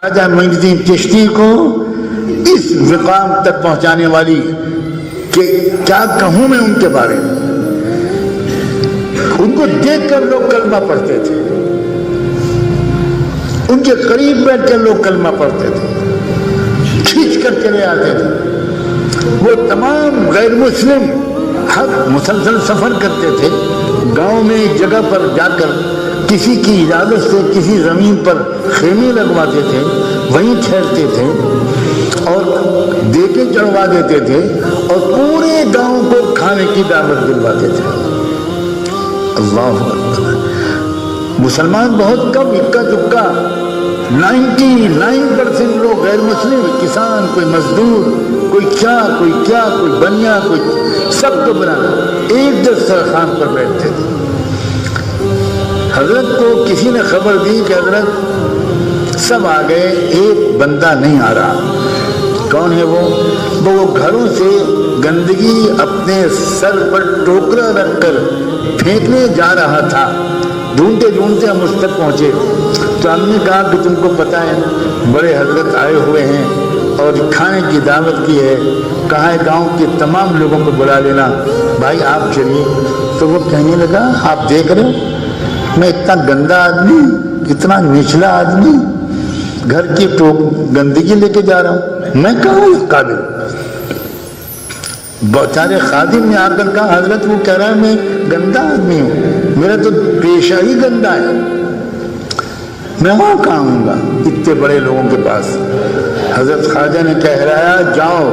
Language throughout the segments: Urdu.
خواجہ معین الدین چشتی کو اس مقام تک پہنچانے والی کہ کیا کہوں میں ان کے بارے میں. ان کو دیکھ کر لوگ کلمہ پڑھتے تھے, ان کے قریب بیٹھ کر لوگ کلمہ پڑھتے تھے, کھینچ کر چلے آتے تھے. وہ تمام غیر مسلم مسلسل سفر کرتے تھے, گاؤں میں ایک جگہ پر جا کر کسی کی اجازت سے کسی زمین پر خیمے لگواتے تھے, وہیں ٹھہرتے تھے اور دیگیں چڑھوا دیتے تھے اور پورے گاؤں کو کھانے کی دعوت دلواتے تھے. اللہ اکبر. مسلمان بہت کم, اکا دکا, 99% لوگ غیر مسلم, کسان, کوئی مزدور, کوئی کیا, کوئی بنیا, کوئی سب کو بنا ایک دسترخوان پر بیٹھتے تھے. حضرت کو کسی نے خبر دی کہ حضرت سب آ گئے, ایک بندہ نہیں آ رہا. کون ہے وہ؟ وہ گھروں سے گندگی اپنے سر پر ٹوکرا رکھ کر پھینکنے جا رہا تھا. ڈھونڈتے ڈھونڈتے ہم اس تک پہنچے تو ہم نے کہا کہ تم کو پتہ ہے بڑے حضرت آئے ہوئے ہیں اور کھانے کی دعوت کی ہے, کہا ہے گاؤں کے تمام لوگوں کو بلا لینا, بھائی آپ چلیے. تو وہ کہنے لگا آپ دیکھ رہے ہو میں اتنا گندا آدمی, اتنا نچلا آدمی گھر کی گندگی لے کے جا رہا ہوں, میں کہاں اس قابل. بیچارے خادم نے آ کر کہا حضرت وہ کہہ رہا ہے میں گندا آدمی ہوں, میرا تو پیشہ ہی گندا ہے, میں وہاں کہاں ہوں گا اتنے بڑے لوگوں کے پاس. حضرت خواجہ نے کہرایا جاؤ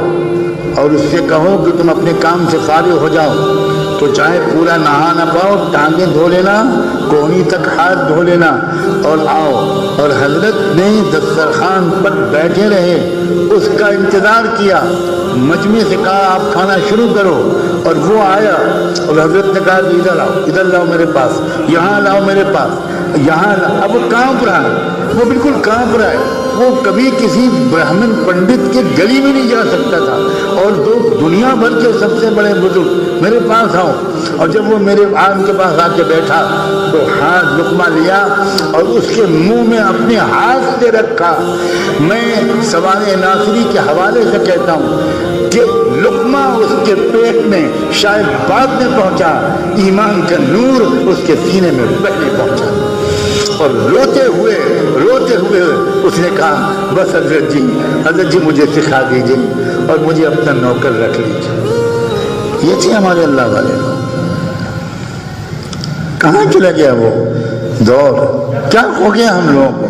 اور اس سے کہو کہ تم اپنے کام سے فارغ ہو جاؤ, تو چاہے پورا نہا نہ پاؤ, ٹانگیں دھو لینا, کونی تک ہاتھ دھو لینا اور آؤ. اور حضرت نے دسترخوان پر بیٹھے رہے, اس کا انتظار کیا, مجمع سے کہا آپ کھانا شروع کرو, اور وہ آیا اور حضرت نے کہا کہ ادھر لاؤ میرے پاس, یہاں لاؤ میرے پاس, یہاں لاؤ. اب وہ کانپ رہا ہے, وہ بالکل کانپ رہا ہے, وہ کبھی کسی برہمن پنڈت کے گلی میں نہیں جا سکتا تھا, اور دنیا بھر کے سب سے بڑے بزرگ میرے پاس آؤ. اور جب وہ میرے آن کے پاس آ کے بیٹھا تو ہاتھ لقمہ لیا اور اس کے منہ میں اپنے ہاتھ سے رکھا. میں سوانح ناصری کے حوالے سے کہتا ہوں کہ لقمہ اس کے پیٹ میں شاید بعد میں پہنچا, ایمان کا نور اس کے سینے میں پہلے پہنچا. اور روتے ہوئے اس نے کہا بس حضرت جی مجھے سکھا دیجیے اور مجھے اپنا نوکر رکھ لیجیے. یہ تھے ہمارے اللہ والے لوگ. کہاں چلا گیا وہ دور, کیا ہو گیا ہم لوگوں کو.